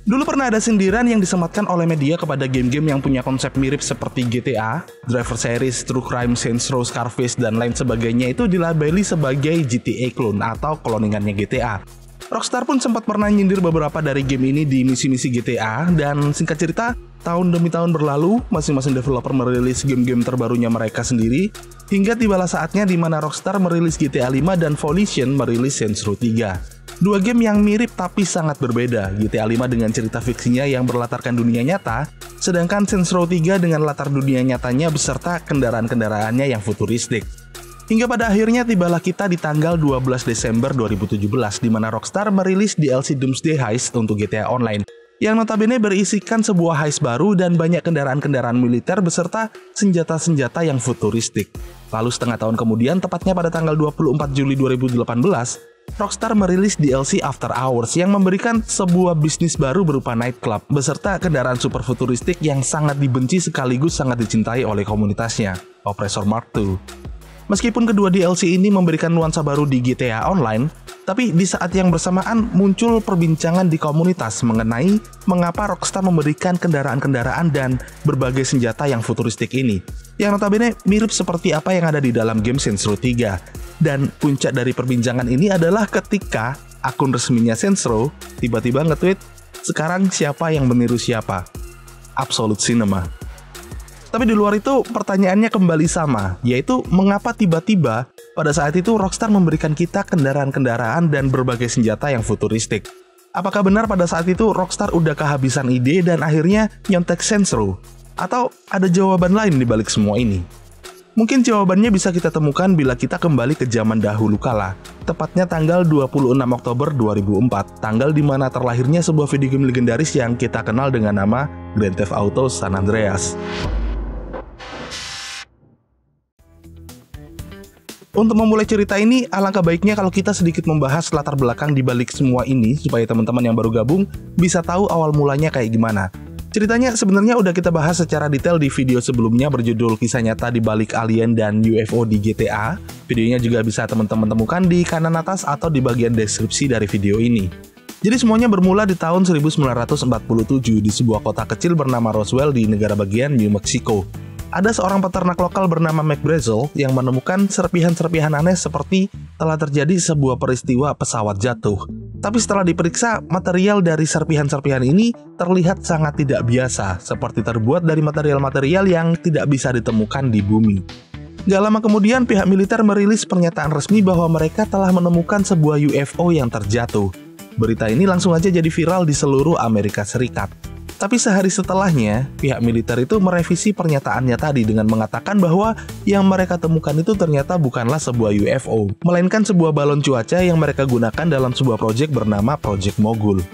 Dulu pernah ada sindiran yang disematkan oleh media kepada game-game yang punya konsep mirip seperti GTA, Driver Series, True Crime, Saints Row, Scarface, dan lain sebagainya itu dilabeli sebagai GTA clone atau cloningannya GTA. Rockstar pun sempat pernah nyindir beberapa dari game ini di misi-misi GTA, dan singkat cerita, tahun demi tahun berlalu, masing-masing developer merilis game-game terbarunya mereka sendiri, hingga tibalah saatnya di mana Rockstar merilis GTA 5 dan Volition merilis Saints Row 3. Dua game yang mirip tapi sangat berbeda, GTA 5 dengan cerita fiksinya yang berlatarkan dunia nyata, sedangkan Saints Row 3 dengan latar dunia nyatanya beserta kendaraan-kendaraannya yang futuristik. Hingga pada akhirnya tibalah kita di tanggal 12 Desember 2017 di mana Rockstar merilis DLC Doomsday Heist untuk GTA Online, yang notabene berisikan sebuah heist baru dan banyak kendaraan-kendaraan militer beserta senjata-senjata yang futuristik. Lalu setengah tahun kemudian, tepatnya pada tanggal 24 Juli 2018, Rockstar merilis DLC After Hours yang memberikan sebuah bisnis baru berupa nightclub beserta kendaraan super futuristik yang sangat dibenci sekaligus sangat dicintai oleh komunitasnya, Oppressor Mark II. Meskipun kedua DLC ini memberikan nuansa baru di GTA Online, tapi di saat yang bersamaan muncul perbincangan di komunitas mengenai mengapa Rockstar memberikan kendaraan-kendaraan dan berbagai senjata yang futuristik ini, yang notabene mirip seperti apa yang ada di dalam game Saints Row 3. Dan puncak dari perbincangan ini adalah ketika akun resminya Saints Row tiba-tiba nge-tweet, "Sekarang siapa yang meniru siapa? Absolute Cinema." Tapi di luar itu pertanyaannya kembali sama, yaitu mengapa tiba-tiba pada saat itu Rockstar memberikan kita kendaraan-kendaraan dan berbagai senjata yang futuristik. Apakah benar pada saat itu Rockstar udah kehabisan ide dan akhirnya nyontek Saints Row? Atau ada jawaban lain di balik semua ini? Mungkin jawabannya bisa kita temukan bila kita kembali ke zaman dahulu kala, tepatnya tanggal 26 Oktober 2004, tanggal di mana terlahirnya sebuah video game legendaris yang kita kenal dengan nama Grand Theft Auto San Andreas. Untuk memulai cerita ini, alangkah baiknya kalau kita sedikit membahas latar belakang di balik semua ini supaya teman-teman yang baru gabung bisa tahu awal mulanya kayak gimana. Ceritanya sebenarnya udah kita bahas secara detail di video sebelumnya berjudul Kisah Nyata di Balik Alien dan UFO di GTA. Videonya juga bisa teman-teman temukan di kanan atas atau di bagian deskripsi dari video ini. Jadi semuanya bermula di tahun 1947 di sebuah kota kecil bernama Roswell di negara bagian New Mexico. Ada seorang peternak lokal bernama Mac Brazel yang menemukan serpihan-serpihan aneh seperti telah terjadi sebuah peristiwa pesawat jatuh. Tapi setelah diperiksa, material dari serpihan-serpihan ini terlihat sangat tidak biasa, seperti terbuat dari material-material yang tidak bisa ditemukan di bumi. Gak lama kemudian, pihak militer merilis pernyataan resmi bahwa mereka telah menemukan sebuah UFO yang terjatuh. Berita ini langsung aja jadi viral di seluruh Amerika Serikat. Tapi sehari setelahnya, pihak militer itu merevisi pernyataannya tadi dengan mengatakan bahwa yang mereka temukan itu ternyata bukanlah sebuah UFO, melainkan sebuah balon cuaca yang mereka gunakan dalam sebuah proyek bernama Project Mogul.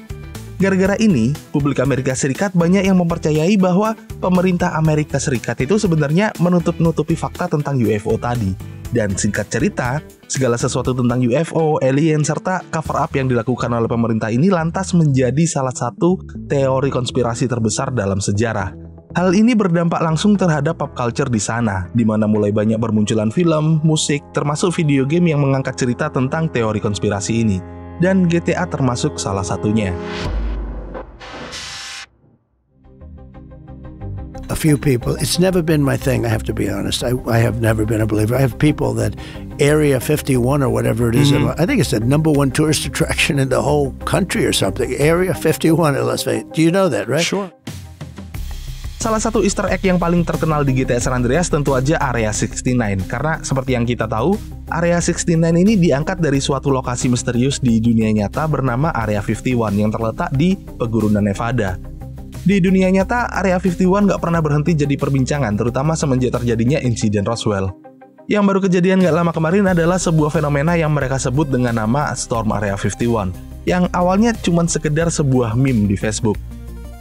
Gara-gara ini, publik Amerika Serikat banyak yang mempercayai bahwa pemerintah Amerika Serikat itu sebenarnya menutup-nutupi fakta tentang UFO tadi. Dan singkat cerita, segala sesuatu tentang UFO, alien, serta cover-up yang dilakukan oleh pemerintah ini lantas menjadi salah satu teori konspirasi terbesar dalam sejarah. Hal ini berdampak langsung terhadap pop culture di sana, di mana mulai banyak bermunculan film, musik, termasuk video game yang mengangkat cerita tentang teori konspirasi ini. Dan GTA termasuk salah satunya. A few people, it's never been my thing, I have to be honest. I have never been a believer. I have people that Area 51 or whatever it is, I think it's the #1 tourist attraction in the whole country or something. Area 51 in Las Vegas. Do you know that, right? Sure. Salah satu easter egg yang paling terkenal di GTA San Andreas tentu aja Area 69. Karena seperti yang kita tahu, Area 69 ini diangkat dari suatu lokasi misterius di dunia nyata bernama Area 51 yang terletak di pegunungan Nevada. Di dunia nyata, Area 51 nggak pernah berhenti jadi perbincangan, terutama semenjak terjadinya insiden Roswell. Yang baru kejadian nggak lama kemarin adalah sebuah fenomena yang mereka sebut dengan nama Storm Area 51, yang awalnya cuma sekedar sebuah meme di Facebook.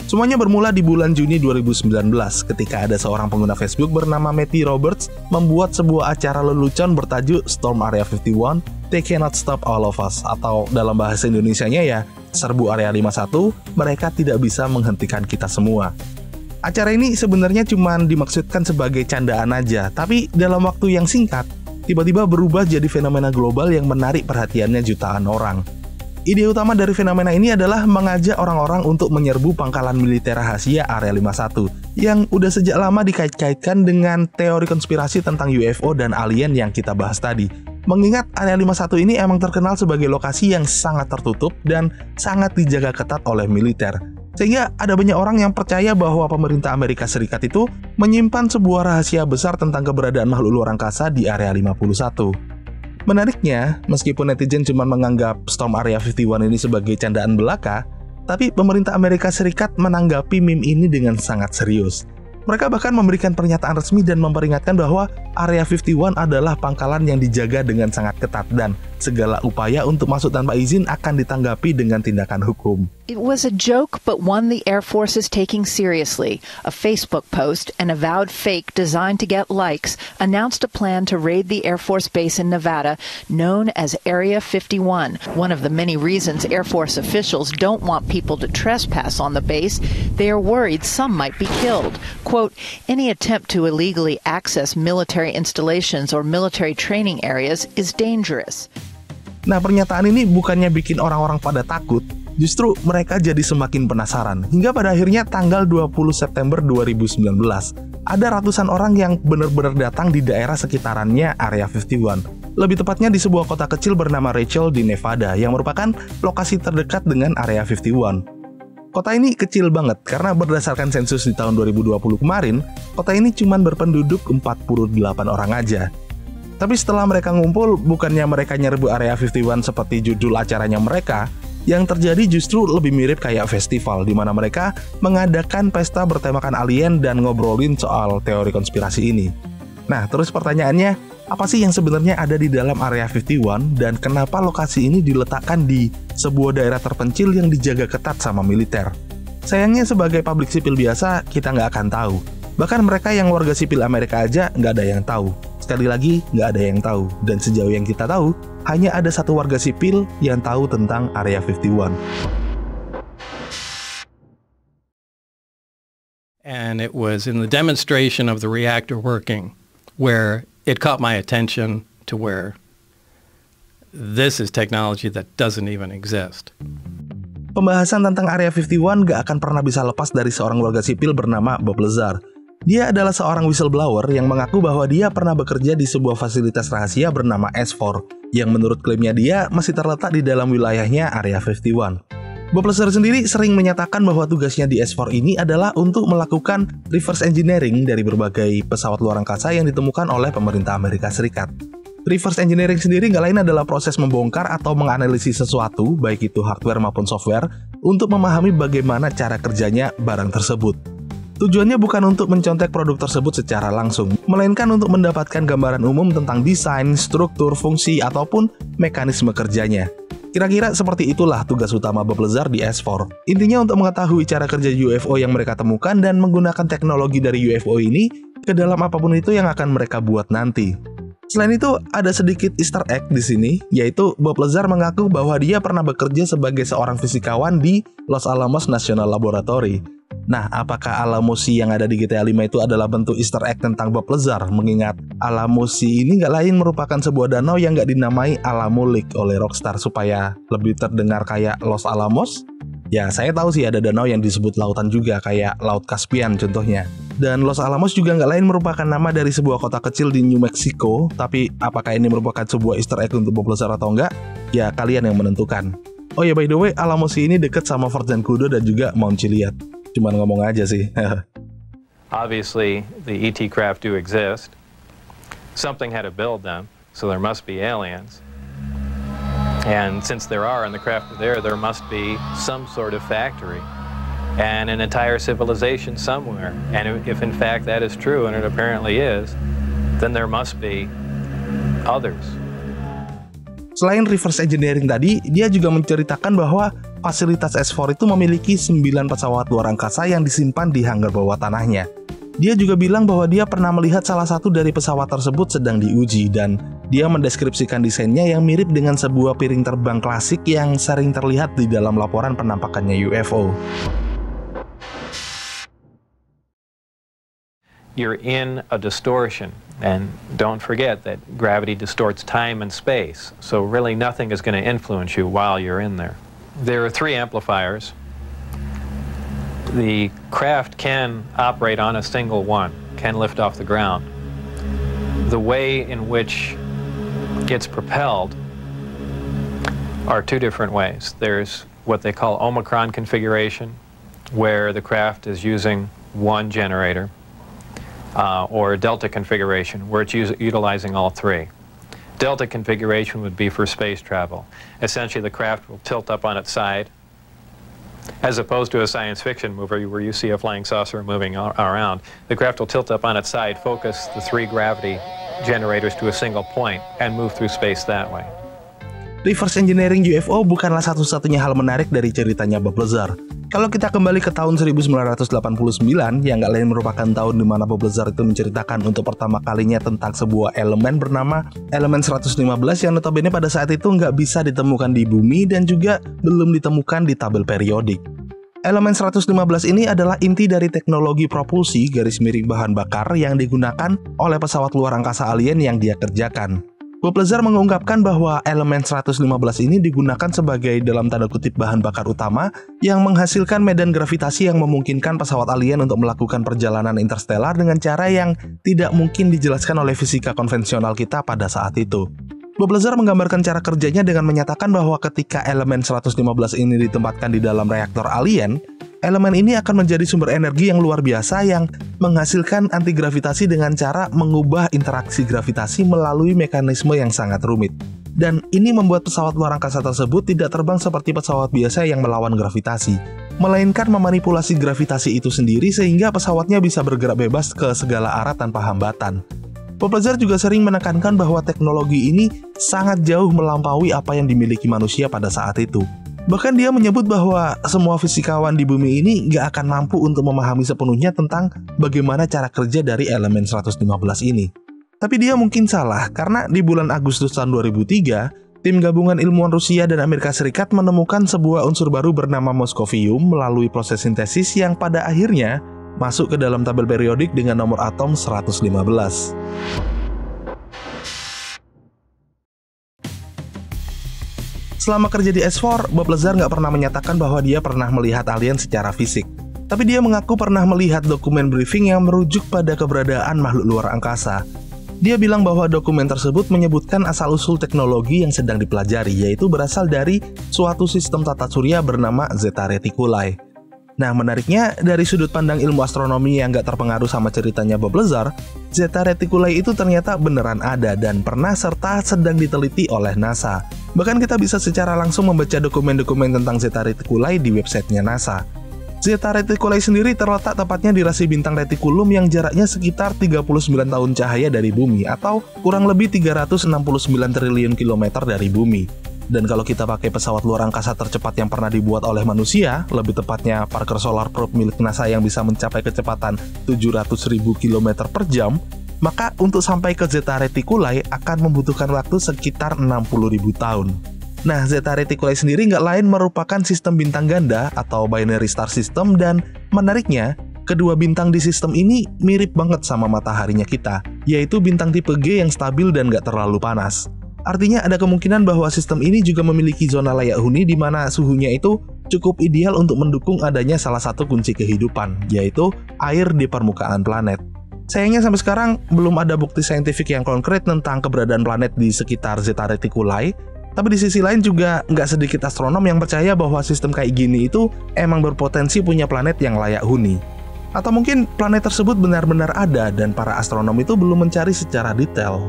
Semuanya bermula di bulan Juni 2019, ketika ada seorang pengguna Facebook bernama Matthew Roberts membuat sebuah acara lelucon bertajuk Storm Area 51, They Cannot Stop All of Us, atau dalam bahasa Indonesianya ya, Serbu Area 51, mereka tidak bisa menghentikan kita semua. Acara ini sebenarnya cuma dimaksudkan sebagai candaan aja, tapi dalam waktu yang singkat, tiba-tiba berubah jadi fenomena global yang menarik perhatiannya jutaan orang. Ide utama dari fenomena ini adalah mengajak orang-orang untuk menyerbu pangkalan militer rahasia Area 51 yang udah sejak lama dikait-kaitkan dengan teori konspirasi tentang UFO dan alien yang kita bahas tadi. Mengingat Area 51 ini emang terkenal sebagai lokasi yang sangat tertutup dan sangat dijaga ketat oleh militer. Sehingga ada banyak orang yang percaya bahwa pemerintah Amerika Serikat itu menyimpan sebuah rahasia besar tentang keberadaan makhluk luar angkasa di Area 51. Menariknya, meskipun netizen cuma menganggap Storm Area 51 ini sebagai candaan belaka, tapi pemerintah Amerika Serikat menanggapi meme ini dengan sangat serius. Mereka bahkan memberikan pernyataan resmi dan memperingatkan bahwa Area 51 adalah pangkalan yang dijaga dengan sangat ketat dan segala upaya untuk masuk tanpa izin akan ditanggapi dengan tindakan hukum. It was a joke, but one the Air Force is taking seriously. A Facebook post, an avowed fake designed to get likes, announced a plan to raid the Air Force base in Nevada, known as Area 51. One of the many reasons Air Force officials don't want people to trespass on the base, they are worried some might be killed. Quote, any attempt to illegally access military installations or military training areas is dangerous. Nah, pernyataan ini bukannya bikin orang-orang pada takut, justru mereka jadi semakin penasaran. Hingga pada akhirnya tanggal 20 September 2019, ada ratusan orang yang benar-benar datang di daerah sekitarannya Area 51. Lebih tepatnya di sebuah kota kecil bernama Rachel di Nevada, yang merupakan lokasi terdekat dengan Area 51. Kota ini kecil banget, karena berdasarkan sensus di tahun 2020 kemarin, kota ini cuma berpenduduk 48 orang aja. Tapi setelah mereka ngumpul, bukannya mereka nyerbu Area 51 seperti judul acaranya mereka, yang terjadi justru lebih mirip kayak festival di mana mereka mengadakan pesta bertemakan alien dan ngobrolin soal teori konspirasi ini. Nah, terus pertanyaannya, apa sih yang sebenarnya ada di dalam Area 51 dan kenapa lokasi ini diletakkan di sebuah daerah terpencil yang dijaga ketat sama militer? Sayangnya sebagai publik sipil biasa, kita nggak akan tahu. Bahkan mereka yang warga sipil Amerika aja nggak ada yang tahu. Sekali lagi, nggak ada yang tahu. Dan sejauh yang kita tahu, hanya ada satu warga sipil yang tahu tentang Area 51. And it was in the demonstration of the reactor working where it caught my attention to where this is technology that doesn't even exist. Pembahasan tentang Area 51 gak akan pernah bisa lepas dari seorang warga sipil bernama Bob Lazar. Dia adalah seorang whistleblower yang mengaku bahwa dia pernah bekerja di sebuah fasilitas rahasia bernama S4, yang menurut klaimnya dia masih terletak di dalam wilayahnya Area 51. Bob Lazar sendiri sering menyatakan bahwa tugasnya di S4 ini adalah untuk melakukan reverse engineering dari berbagai pesawat luar angkasa yang ditemukan oleh pemerintah Amerika Serikat. Reverse engineering sendiri nggak lain adalah proses membongkar atau menganalisis sesuatu, baik itu hardware maupun software, untuk memahami bagaimana cara kerjanya barang tersebut. Tujuannya bukan untuk mencontek produk tersebut secara langsung, melainkan untuk mendapatkan gambaran umum tentang desain, struktur, fungsi, ataupun mekanisme kerjanya. Kira-kira seperti itulah tugas utama Bob Lazar di S4. Intinya untuk mengetahui cara kerja UFO yang mereka temukan dan menggunakan teknologi dari UFO ini ke dalam apapun itu yang akan mereka buat nanti. Selain itu, ada sedikit Easter egg di sini, yaitu Bob Lazar mengaku bahwa dia pernah bekerja sebagai seorang fisikawan di Los Alamos National Laboratory. Nah, apakah Alamosi yang ada di GTA 5 itu adalah bentuk Easter egg tentang Bob Lazar? Mengingat Alamosi ini nggak lain merupakan sebuah danau yang nggak dinamai Alamo Lake oleh Rockstar supaya lebih terdengar kayak Los Alamos. Ya, saya tahu sih ada danau yang disebut lautan juga, kayak Laut Caspian contohnya. Dan Los Alamos juga nggak lain merupakan nama dari sebuah kota kecil di New Mexico. Tapi apakah ini merupakan sebuah Easter egg untuk Bob Lazar atau enggak? Ya, kalian yang menentukan. Oh ya, by the way, Alamosi ini deket sama Fort Zancudo dan juga Mount Chiliad. Cuman ngomong aja sih. Obviously, the ET craft do exist. Something had to build them, so there must be aliens. And since there are, and the craft are there must be some sort of factory and an entire civilization somewhere. And if in fact that is true, and it apparently is, then there must be others. Selain reverse engineering tadi, dia juga menceritakan bahwa fasilitas S4 itu memiliki 9 pesawat luar angkasa yang disimpan di hanggar bawah tanahnya. Dia juga bilang bahwa dia pernah melihat salah satu dari pesawat tersebut sedang diuji dan dia mendeskripsikan desainnya yang mirip dengan sebuah piring terbang klasik yang sering terlihat di dalam laporan penampakannya UFO. you're in a distortion. And don't forget that gravity distorts time and space, so really nothing is going to influence you while you're in there. There are 3 amplifiers. The craft can operate on a single one, can lift off the ground. The way in which it's propelled are 2 different ways. There's what they call Omicron configuration, where the craft is using one generator, or Delta configuration, where it's utilizing all 3. Delta configuration would be for space travel. Essentially, the craft will tilt up on its side, as opposed to a science fiction movie where you see a flying saucer moving around. The craft will tilt up on its side, focus the 3 gravity generators to a single point, and move through space that way. Reverse engineering UFO bukanlah satu-satunya hal menarik dari ceritanya Bob Lazar. Kalau kita kembali ke tahun 1989, yang nggak lain merupakan tahun di mana Bob Lazar itu menceritakan untuk pertama kalinya tentang sebuah elemen bernama elemen 115 yang notabene pada saat itu nggak bisa ditemukan di bumi dan juga belum ditemukan di tabel periodik. Elemen 115 ini adalah inti dari teknologi propulsi garis miring bahan bakar yang digunakan oleh pesawat luar angkasa alien yang dia kerjakan. Bob Lazar mengungkapkan bahwa elemen 115 ini digunakan sebagai dalam tanda kutip bahan bakar utama yang menghasilkan medan gravitasi yang memungkinkan pesawat alien untuk melakukan perjalanan interstellar dengan cara yang tidak mungkin dijelaskan oleh fisika konvensional kita pada saat itu. Bob Lazar menggambarkan cara kerjanya dengan menyatakan bahwa ketika elemen 115 ini ditempatkan di dalam reaktor alien, elemen ini akan menjadi sumber energi yang luar biasa yang menghasilkan antigravitasi dengan cara mengubah interaksi gravitasi melalui mekanisme yang sangat rumit. Dan ini membuat pesawat luar angkasa tersebut tidak terbang seperti pesawat biasa yang melawan gravitasi, melainkan memanipulasi gravitasi itu sendiri sehingga pesawatnya bisa bergerak bebas ke segala arah tanpa hambatan. Bob Lazar juga sering menekankan bahwa teknologi ini sangat jauh melampaui apa yang dimiliki manusia pada saat itu. Bahkan dia menyebut bahwa semua fisikawan di bumi ini nggak akan mampu untuk memahami sepenuhnya tentang bagaimana cara kerja dari elemen 115 ini. Tapi dia mungkin salah, karena di bulan Agustus tahun 2003, tim gabungan ilmuwan Rusia dan Amerika Serikat menemukan sebuah unsur baru bernama moskovium melalui proses sintesis yang pada akhirnya masuk ke dalam tabel periodik dengan nomor atom 115. Selama kerja di S4, Bob Lazar nggak pernah menyatakan bahwa dia pernah melihat alien secara fisik. Tapi dia mengaku pernah melihat dokumen briefing yang merujuk pada keberadaan makhluk luar angkasa. Dia bilang bahwa dokumen tersebut menyebutkan asal-usul teknologi yang sedang dipelajari, yaitu berasal dari suatu sistem tata surya bernama Zeta Reticuli. Nah, menariknya, dari sudut pandang ilmu astronomi yang nggak terpengaruh sama ceritanya Bob Lazar, Zeta Reticuli itu ternyata beneran ada dan pernah serta sedang diteliti oleh NASA. Bahkan kita bisa secara langsung membaca dokumen-dokumen tentang Zeta Reticuli di websitenya NASA. Zeta Reticuli sendiri terletak tepatnya di rasi bintang retikulum yang jaraknya sekitar 39 tahun cahaya dari bumi atau kurang lebih 369 triliun kilometer dari bumi. Dan kalau kita pakai pesawat luar angkasa tercepat yang pernah dibuat oleh manusia, lebih tepatnya Parker Solar Probe milik NASA yang bisa mencapai kecepatan 700.000 km per jam, maka untuk sampai ke Zeta Reticuli akan membutuhkan waktu sekitar 60.000 tahun. Nah, Zeta Reticuli sendiri nggak lain merupakan sistem bintang ganda atau binary star system, dan menariknya, kedua bintang di sistem ini mirip banget sama mataharinya kita, yaitu bintang tipe G yang stabil dan nggak terlalu panas. Artinya ada kemungkinan bahwa sistem ini juga memiliki zona layak huni di mana suhunya itu cukup ideal untuk mendukung adanya salah satu kunci kehidupan, yaitu air di permukaan planet. Sayangnya sampai sekarang belum ada bukti saintifik yang konkret tentang keberadaan planet di sekitar Zeta Reticuli, tapi di sisi lain juga nggak sedikit astronom yang percaya bahwa sistem kayak gini itu emang berpotensi punya planet yang layak huni. Atau mungkin planet tersebut benar-benar ada dan para astronom itu belum mencari secara detail.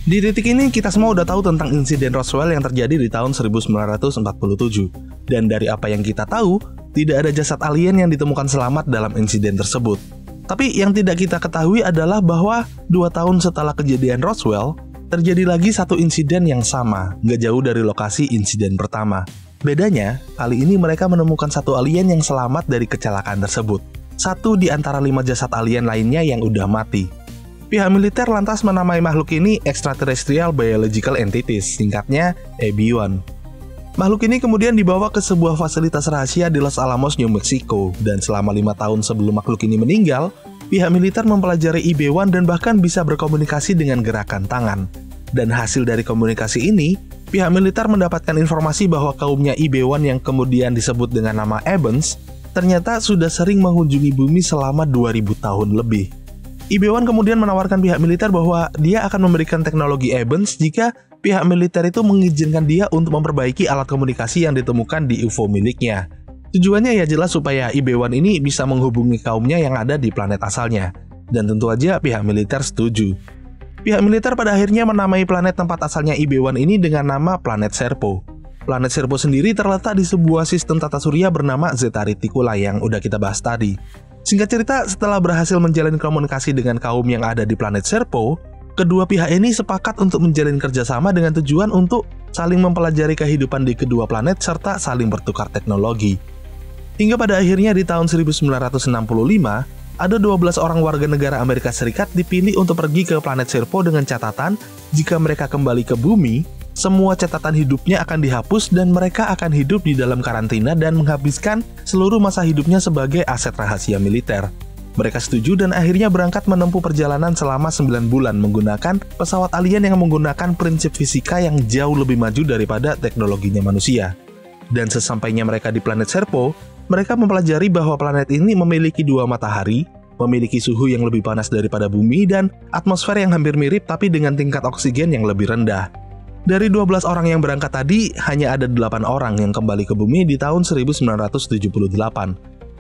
Di titik ini kita semua udah tahu tentang insiden Roswell yang terjadi di tahun 1947. Dan dari apa yang kita tahu, tidak ada jasad alien yang ditemukan selamat dalam insiden tersebut. Tapi yang tidak kita ketahui adalah bahwa 2 tahun setelah kejadian Roswell, terjadi lagi satu insiden yang sama, nggak jauh dari lokasi insiden pertama. Bedanya, kali ini mereka menemukan satu alien yang selamat dari kecelakaan tersebut. Satu di antara 5 jasad alien lainnya yang udah mati. Pihak militer lantas menamai makhluk ini Extraterrestrial Biological Entities, singkatnya EBI-1. Makhluk ini kemudian dibawa ke sebuah fasilitas rahasia di Los Alamos, New Mexico, dan selama 5 tahun sebelum makhluk ini meninggal, pihak militer mempelajari IB-1 dan bahkan bisa berkomunikasi dengan gerakan tangan. Dan hasil dari komunikasi ini, pihak militer mendapatkan informasi bahwa kaumnya IB-1 yang kemudian disebut dengan nama Ebens, ternyata sudah sering mengunjungi bumi selama 2000 tahun lebih. IB-1 kemudian menawarkan pihak militer bahwa dia akan memberikan teknologi Ebens jika pihak militer itu mengizinkan dia untuk memperbaiki alat komunikasi yang ditemukan di UFO miliknya. Tujuannya ya jelas supaya IB-1 ini bisa menghubungi kaumnya yang ada di planet asalnya. Dan tentu aja pihak militer setuju. Pihak militer pada akhirnya menamai planet tempat asalnya IB-1 ini dengan nama planet Serpo. Planet Serpo sendiri terletak di sebuah sistem tata surya bernama Zeta Reticuli yang udah kita bahas tadi. Singkat cerita, setelah berhasil menjalin komunikasi dengan kaum yang ada di planet Serpo, kedua pihak ini sepakat untuk menjalin kerjasama dengan tujuan untuk saling mempelajari kehidupan di kedua planet serta saling bertukar teknologi. Hingga pada akhirnya di tahun 1965, ada 12 orang warga negara Amerika Serikat dipilih untuk pergi ke planet Serpo dengan catatan jika mereka kembali ke bumi, semua catatan hidupnya akan dihapus dan mereka akan hidup di dalam karantina dan menghabiskan seluruh masa hidupnya sebagai aset rahasia militer. Mereka setuju dan akhirnya berangkat menempuh perjalanan selama 9 bulan menggunakan pesawat alien yang menggunakan prinsip fisika yang jauh lebih maju daripada teknologinya manusia. Dan sesampainya mereka di planet Serpo, mereka mempelajari bahwa planet ini memiliki 2 matahari, memiliki suhu yang lebih panas daripada bumi, dan atmosfer yang hampir mirip tapi dengan tingkat oksigen yang lebih rendah. Dari 12 orang yang berangkat tadi, hanya ada 8 orang yang kembali ke bumi di tahun 1978.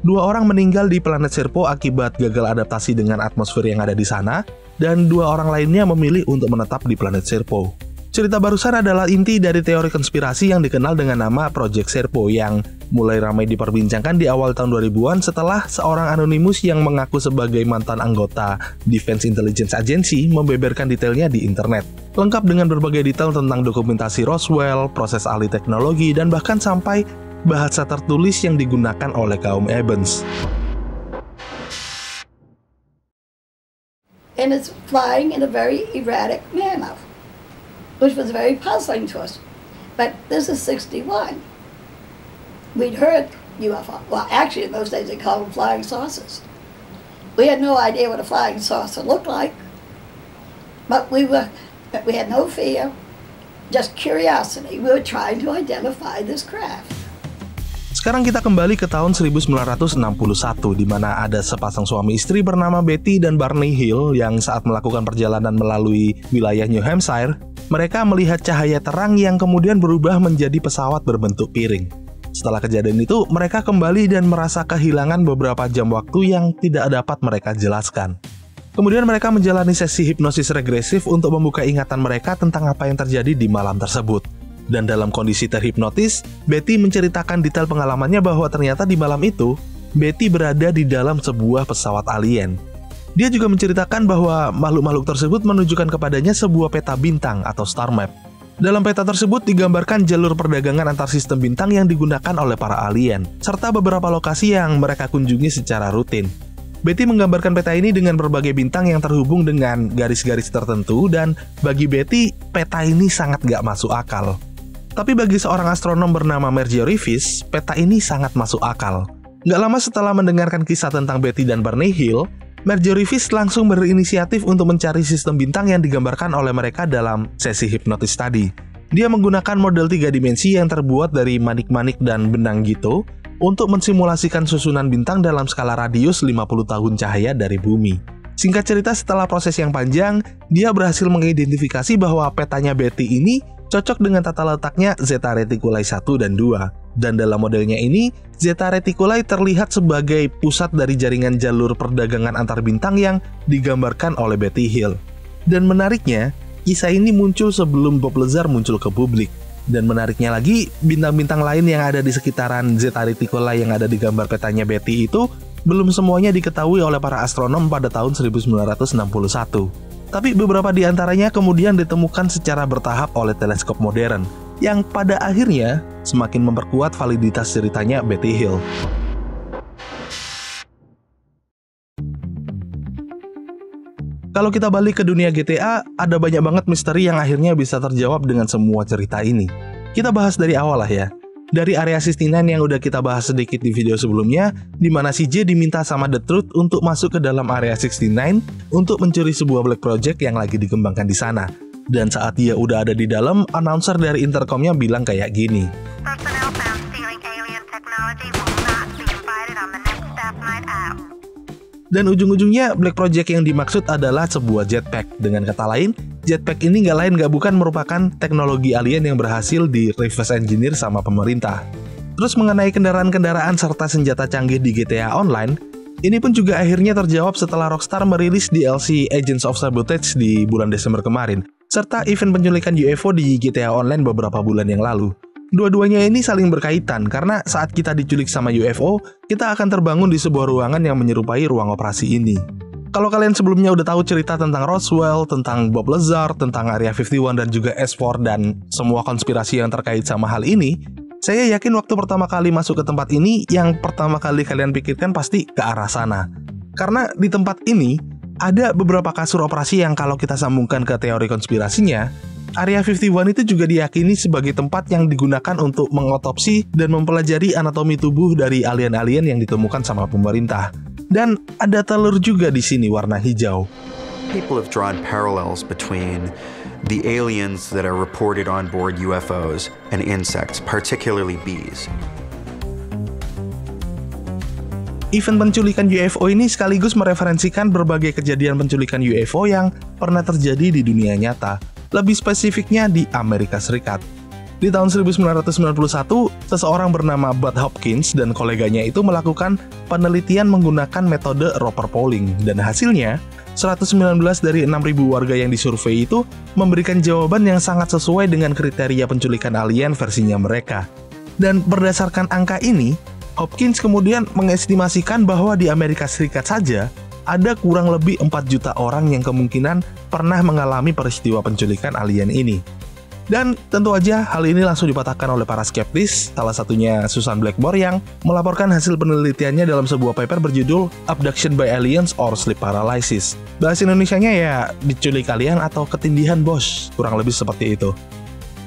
2 orang meninggal di planet Serpo akibat gagal adaptasi dengan atmosfer yang ada di sana, dan 2 orang lainnya memilih untuk menetap di planet Serpo. Cerita barusan adalah inti dari teori konspirasi yang dikenal dengan nama Project Serpo yang mulai ramai diperbincangkan di awal tahun 2000-an setelah seorang anonimus yang mengaku sebagai mantan anggota Defense Intelligence Agency membeberkan detailnya di internet. Lengkap dengan berbagai detail tentang dokumentasi Roswell, proses ahli teknologi, dan bahkan sampai bahasa tertulis yang digunakan oleh kaum Ebens. And it's flying in a very erratic manner, which was very puzzling to us. But this is 61. We'd heard UFO. Well, actually, in those days they called them flying saucers. We had no idea what a flying saucer looked like, but we had no fear, just curiosity. We were trying to identify this craft. Sekarang kita kembali ke tahun 1961, di mana ada sepasang suami istri bernama Betty dan Barney Hill yang saat melakukan perjalanan melalui wilayah New Hampshire, mereka melihat cahaya terang yang kemudian berubah menjadi pesawat berbentuk piring. Setelah kejadian itu, mereka kembali dan merasa kehilangan beberapa jam waktu yang tidak dapat mereka jelaskan. Kemudian mereka menjalani sesi hipnosis regresif untuk membuka ingatan mereka tentang apa yang terjadi di malam tersebut. Dan dalam kondisi terhipnotis, Betty menceritakan detail pengalamannya bahwa ternyata di malam itu, Betty berada di dalam sebuah pesawat alien. Dia juga menceritakan bahwa makhluk-makhluk tersebut menunjukkan kepadanya sebuah peta bintang atau star map. Dalam peta tersebut digambarkan jalur perdagangan antar sistem bintang yang digunakan oleh para alien, serta beberapa lokasi yang mereka kunjungi secara rutin. Betty menggambarkan peta ini dengan berbagai bintang yang terhubung dengan garis-garis tertentu, dan bagi Betty, peta ini sangat gak masuk akal. Tapi bagi seorang astronom bernama Marjorie Fish, peta ini sangat masuk akal. Gak lama setelah mendengarkan kisah tentang Betty dan Barney Hill, Marjorie Fish langsung berinisiatif untuk mencari sistem bintang yang digambarkan oleh mereka dalam sesi hipnotis tadi. Dia menggunakan model 3 dimensi yang terbuat dari manik-manik dan benang gitu untuk mensimulasikan susunan bintang dalam skala radius 50 tahun cahaya dari bumi. Singkat cerita, setelah proses yang panjang, dia berhasil mengidentifikasi bahwa petanya Betty ini cocok dengan tata letaknya Zeta Reticuli 1 dan 2. Dan dalam modelnya ini, Zeta Reticuli terlihat sebagai pusat dari jaringan jalur perdagangan antar bintang yang digambarkan oleh Betty Hill. Dan menariknya, kisah ini muncul sebelum Bob Lazar muncul ke publik. Dan menariknya lagi, bintang-bintang lain yang ada di sekitaran Zeta Reticuli yang ada di gambar petanya Betty itu belum semuanya diketahui oleh para astronom pada tahun 1961. Tapi beberapa di antaranya kemudian ditemukan secara bertahap oleh teleskop modern, yang pada akhirnya semakin memperkuat validitas ceritanya Betty Hill. Kalau kita balik ke dunia GTA, ada banyak banget misteri yang akhirnya bisa terjawab dengan semua cerita ini. Kita bahas dari awal lah ya. Dari Area 69 yang udah kita bahas sedikit di video sebelumnya, di mana si J diminta sama The Truth untuk masuk ke dalam Area 69 untuk mencuri sebuah black project yang lagi dikembangkan di sana. Dan saat dia udah ada di dalam, announcer dari intercomnya bilang kayak gini. Personnel found stealing alien technology will not be invited on the next staff night out. Dan ujung-ujungnya Black Project yang dimaksud adalah sebuah jetpack. Dengan kata lain, jetpack ini nggak bukan merupakan teknologi alien yang berhasil di reverse engineer sama pemerintah. Terus mengenai kendaraan-kendaraan serta senjata canggih di GTA Online, ini pun juga akhirnya terjawab setelah Rockstar merilis DLC Agents of Sabotage di bulan Desember kemarin, serta event penculikan UFO di GTA Online beberapa bulan yang lalu. Dua-duanya ini saling berkaitan karena saat kita diculik sama UFO, kita akan terbangun di sebuah ruangan yang menyerupai ruang operasi ini. Kalau kalian sebelumnya udah tahu cerita tentang Roswell, tentang Bob Lazar, tentang Area 51 dan juga S4 dan semua konspirasi yang terkait sama hal ini, saya yakin waktu pertama kali masuk ke tempat ini, yang pertama kali kalian pikirkan pasti ke arah sana. Karena di tempat ini, ada beberapa kasur operasi yang kalau kita sambungkan ke teori konspirasinya, Area 51 itu juga diyakini sebagai tempat yang digunakan untuk mengotopsi dan mempelajari anatomi tubuh dari alien-alien yang ditemukan sama pemerintah. Dan ada telur juga di sini warna hijau. People have drawn parallels between the aliens that are reported on board UFOs and insects, particularly bees. Event penculikan UFO ini sekaligus mereferensikan berbagai kejadian penculikan UFO yang pernah terjadi di dunia nyata. Lebih spesifiknya di Amerika Serikat. Di tahun 1991, seseorang bernama Bud Hopkins dan koleganya itu melakukan penelitian menggunakan metode Roper polling, dan hasilnya 119 dari 6.000 warga yang disurvei itu memberikan jawaban yang sangat sesuai dengan kriteria penculikan alien versinya mereka. Dan berdasarkan angka ini, Hopkins kemudian mengestimasikan bahwa di Amerika Serikat saja ada kurang lebih 4 juta orang yang kemungkinan pernah mengalami peristiwa penculikan alien ini. Dan tentu aja hal ini langsung dipatahkan oleh para skeptis, salah satunya Susan Blackmore yang melaporkan hasil penelitiannya dalam sebuah paper berjudul Abduction by Aliens or Sleep Paralysis. Bahasa Indonesianya ya diculik alien atau ketindihan bos, kurang lebih seperti itu.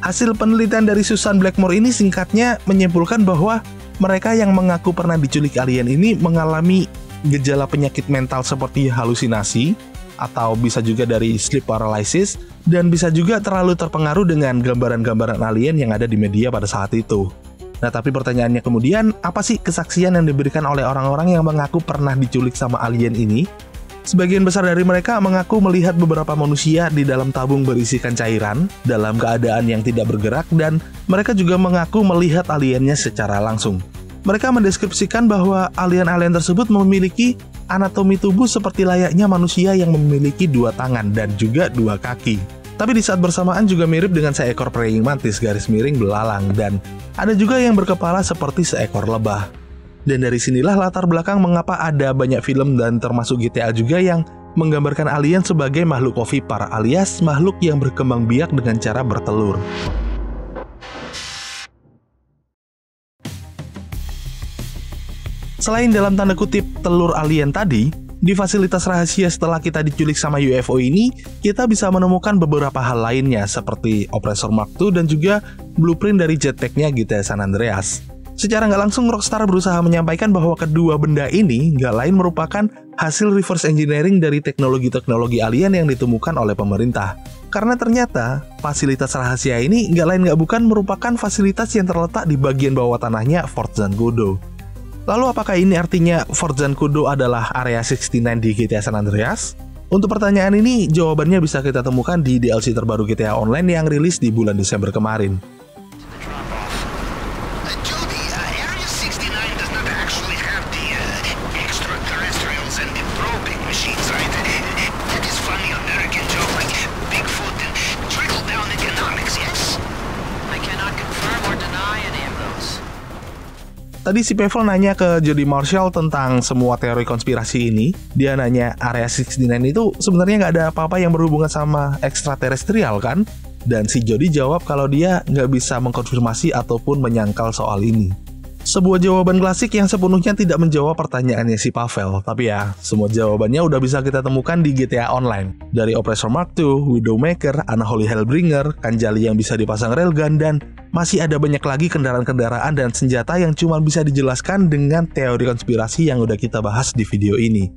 Hasil penelitian dari Susan Blackmore ini singkatnya menyimpulkan bahwa mereka yang mengaku pernah diculik alien ini mengalami gejala penyakit mental seperti halusinasi, atau bisa juga dari sleep paralysis, dan bisa juga terlalu terpengaruh dengan gambaran-gambaran alien yang ada di media pada saat itu. Nah, tapi pertanyaannya kemudian, apa sih kesaksian yang diberikan oleh orang-orang yang mengaku pernah diculik sama alien ini? Sebagian besar dari mereka mengaku melihat beberapa manusia di dalam tabung berisikan cairan dalam keadaan yang tidak bergerak, dan mereka juga mengaku melihat aliennya secara langsung. Mereka mendeskripsikan bahwa alien-alien tersebut memiliki anatomi tubuh seperti layaknya manusia yang memiliki 2 tangan dan juga 2 kaki. Tapi di saat bersamaan juga mirip dengan seekor praying mantis garis miring belalang, dan ada juga yang berkepala seperti seekor lebah. Dan dari sinilah latar belakang mengapa ada banyak film dan termasuk GTA juga yang menggambarkan alien sebagai makhluk ovipar, alias makhluk yang berkembang biak dengan cara bertelur. Selain dalam tanda kutip telur alien tadi, di fasilitas rahasia setelah kita diculik sama UFO ini, kita bisa menemukan beberapa hal lainnya seperti Oppressor Mark II dan juga blueprint dari jetpacknya GTA San Andreas. Secara nggak langsung, Rockstar berusaha menyampaikan bahwa kedua benda ini nggak lain merupakan hasil reverse engineering dari teknologi-teknologi alien yang ditemukan oleh pemerintah. Karena ternyata, fasilitas rahasia ini nggak bukan merupakan fasilitas yang terletak di bagian bawah tanahnya Fort Zancudo. Lalu apakah ini artinya Fort Zancudo adalah Area 69 di GTA San Andreas? Untuk pertanyaan ini, jawabannya bisa kita temukan di DLC terbaru GTA Online yang rilis di bulan Desember kemarin. Tadi si Pavel nanya ke Jody Marshall tentang semua teori konspirasi ini. Dia nanya, Area 69 itu sebenarnya nggak ada apa-apa yang berhubungan sama ekstraterestrial kan? Dan si Jody jawab kalau dia nggak bisa mengkonfirmasi ataupun menyangkal soal ini. Sebuah jawaban klasik yang sepenuhnya tidak menjawab pertanyaannya si Pavel. Tapi ya, semua jawabannya udah bisa kita temukan di GTA Online. Dari Oppressor Mark II, Widowmaker, Unholy Hellbringer, Kanjali yang bisa dipasang railgun, dan masih ada banyak lagi kendaraan-kendaraan dan senjata yang cuma bisa dijelaskan dengan teori konspirasi yang udah kita bahas di video ini.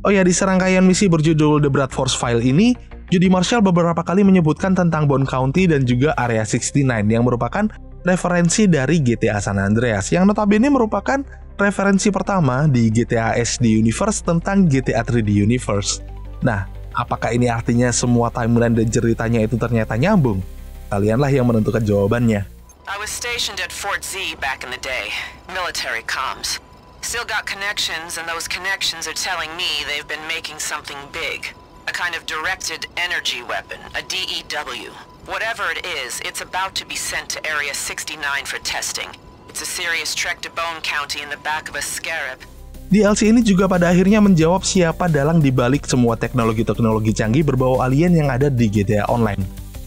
Oh ya, di serangkaian misi berjudul The Brad Force File ini, Judy Marshall beberapa kali menyebutkan tentang Bone County dan juga Area 69 yang merupakan referensi dari GTA San Andreas, yang notabene merupakan referensi pertama di GTA SD Universe tentang GTA 3D Universe. Nah, apakah ini artinya semua timeline dan ceritanya itu ternyata nyambung? Kalianlah yang menentukan jawabannya. I was stationed at Fort Z back in the day. Military comms. Still got connections, and those connections are telling me they've been making something big. A kind of directed energy weapon, a DEW. Whatever it is, it's about to be sent to Area 69 for testing. It's a serious trek to Bone County in the back of a Scarab. DLC ini juga pada akhirnya menjawab siapa dalang dibalik semua teknologi-teknologi canggih berbau alien yang ada di GTA Online.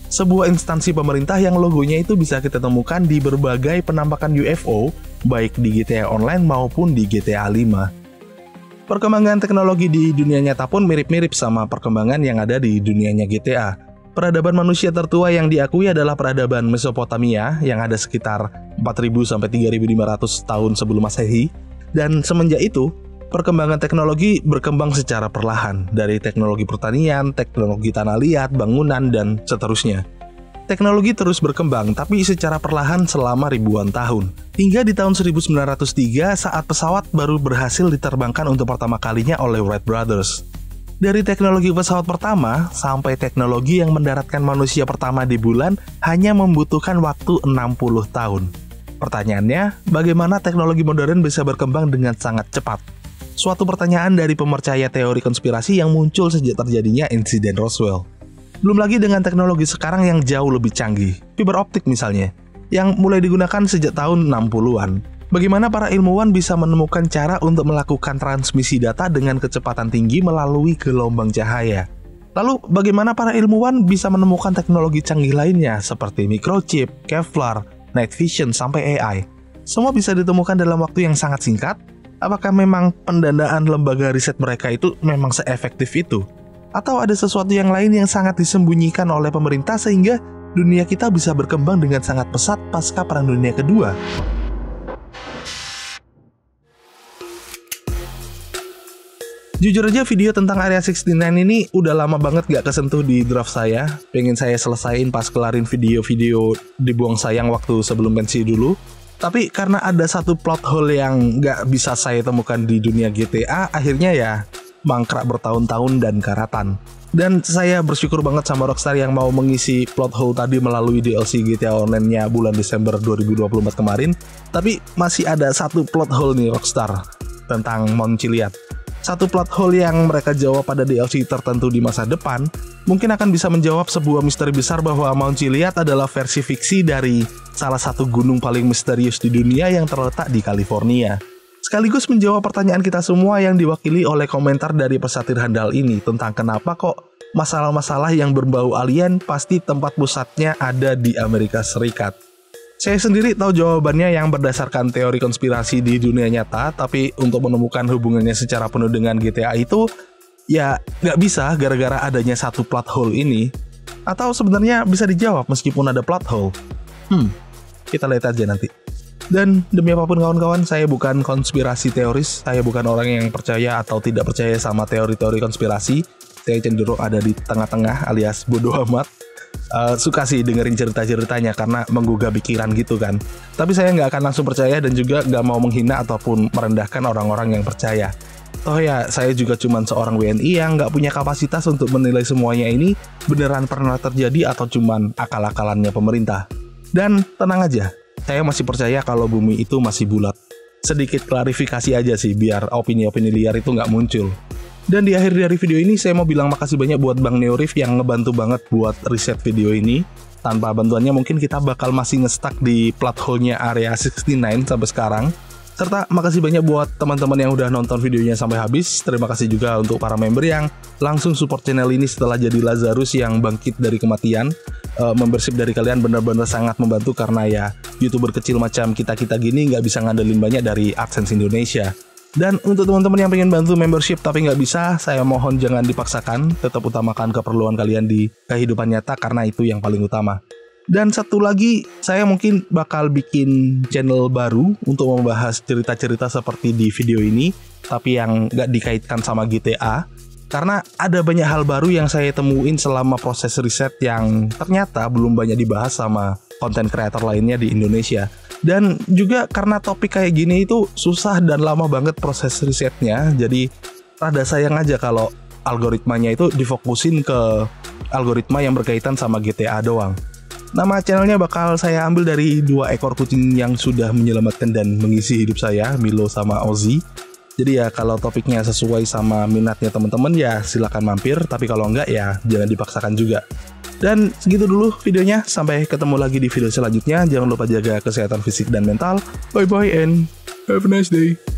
Sebuah instansi pemerintah yang logonya itu bisa kita temukan di berbagai penampakan UFO, baik di GTA Online maupun di GTA 5. Perkembangan teknologi di dunia nyata pun mirip-mirip sama perkembangan yang ada di dunianya GTA. Peradaban manusia tertua yang diakui adalah peradaban Mesopotamia yang ada sekitar 4.000 sampai 3.500 tahun sebelum Masehi. Dan semenjak itu, perkembangan teknologi berkembang secara perlahan, dari teknologi pertanian, teknologi tanah liat, bangunan, dan seterusnya. Teknologi terus berkembang, tapi secara perlahan selama ribuan tahun. Hingga di tahun 1903 saat pesawat baru berhasil diterbangkan untuk pertama kalinya oleh Wright Brothers. Dari teknologi pesawat pertama sampai teknologi yang mendaratkan manusia pertama di bulan hanya membutuhkan waktu 60 tahun. Pertanyaannya, bagaimana teknologi modern bisa berkembang dengan sangat cepat? Suatu pertanyaan dari pemercaya teori konspirasi yang muncul sejak terjadinya insiden Roswell. Belum lagi dengan teknologi sekarang yang jauh lebih canggih, fiber optik misalnya, yang mulai digunakan sejak tahun 60-an. Bagaimana para ilmuwan bisa menemukan cara untuk melakukan transmisi data dengan kecepatan tinggi melalui gelombang cahaya? Lalu, bagaimana para ilmuwan bisa menemukan teknologi canggih lainnya seperti microchip, Kevlar, night vision, sampai AI? Semua bisa ditemukan dalam waktu yang sangat singkat. Apakah memang pendanaan lembaga riset mereka itu memang seefektif itu? Atau ada sesuatu yang lain yang sangat disembunyikan oleh pemerintah sehingga dunia kita bisa berkembang dengan sangat pesat pasca Perang Dunia Kedua? Jujur aja video tentang Area 69 ini udah lama banget gak kesentuh di draft saya. Pengen saya selesain pas kelarin video-video dibuang sayang waktu sebelum pensi dulu. Tapi karena ada satu plot hole yang nggak bisa saya temukan di dunia GTA, akhirnya ya mangkrak bertahun-tahun dan karatan. Dan saya bersyukur banget sama Rockstar yang mau mengisi plot hole tadi melalui DLC GTA Online-nya bulan Desember 2024 kemarin. Tapi masih ada satu plot hole nih Rockstar tentang Mount Chiliad. Satu plot hole yang mereka jawab pada DLC tertentu di masa depan mungkin akan bisa menjawab sebuah misteri besar bahwa Mount Chiliad adalah versi fiksi dari salah satu gunung paling misterius di dunia yang terletak di California. Sekaligus menjawab pertanyaan kita semua yang diwakili oleh komentar dari pesatir handal ini tentang kenapa kok masalah-masalah yang berbau alien pasti tempat pusatnya ada di Amerika Serikat. Saya sendiri tahu jawabannya yang berdasarkan teori konspirasi di dunia nyata, tapi untuk menemukan hubungannya secara penuh dengan GTA itu, ya nggak bisa gara-gara adanya satu plot hole ini. Atau sebenarnya bisa dijawab meskipun ada plot hole. Kita lihat aja nanti. Dan demi apapun kawan-kawan, saya bukan konspirasi teoris, saya bukan orang yang percaya atau tidak percaya sama teori-teori konspirasi. Saya cenderung ada di tengah-tengah alias bodoh amat. Suka sih dengerin cerita-ceritanya karena menggugah pikiran gitu kan. Tapi saya nggak akan langsung percaya dan juga nggak mau menghina ataupun merendahkan orang-orang yang percaya. Toh ya, saya juga cuma seorang WNI yang nggak punya kapasitas untuk menilai semuanya ini beneran pernah terjadi atau cuman akal-akalannya pemerintah. Dan tenang aja, saya masih percaya kalau bumi itu masih bulat. Sedikit klarifikasi aja sih biar opini-opini liar itu nggak muncul. Dan di akhir dari video ini saya mau bilang makasih banyak buat Bang Neorif yang ngebantu banget buat riset video ini. Tanpa bantuannya mungkin kita bakal masih nge-stuck di plot hole-nya Area 69 sampai sekarang. Serta makasih banyak buat teman-teman yang udah nonton videonya sampai habis. Terima kasih juga untuk para member yang langsung support channel ini setelah jadi Lazarus yang bangkit dari kematian. Membership dari kalian benar-benar sangat membantu karena ya YouTuber kecil macam kita-kita gini nggak bisa ngandelin banyak dari AdSense Indonesia. Dan untuk teman-teman yang pengen bantu membership tapi nggak bisa, saya mohon jangan dipaksakan, tetap utamakan keperluan kalian di kehidupan nyata karena itu yang paling utama. Dan satu lagi, saya mungkin bakal bikin channel baru untuk membahas cerita-cerita seperti di video ini, tapi yang nggak dikaitkan sama GTA. Karena ada banyak hal baru yang saya temuin selama proses riset yang ternyata belum banyak dibahas sama konten kreator lainnya di Indonesia. Dan juga karena topik kayak gini itu susah dan lama banget proses risetnya, jadi rada sayang aja kalau algoritmanya itu difokusin ke algoritma yang berkaitan sama GTA doang. Nama channelnya bakal saya ambil dari 2 ekor kucing yang sudah menyelamatkan dan mengisi hidup saya, Milo sama Ozzy. Jadi ya kalau topiknya sesuai sama minatnya teman-teman ya silakan mampir, tapi kalau enggak ya jangan dipaksakan juga. Dan segitu dulu videonya, sampai ketemu lagi di video selanjutnya. Jangan lupa jaga kesehatan fisik dan mental. Bye bye and have a nice day.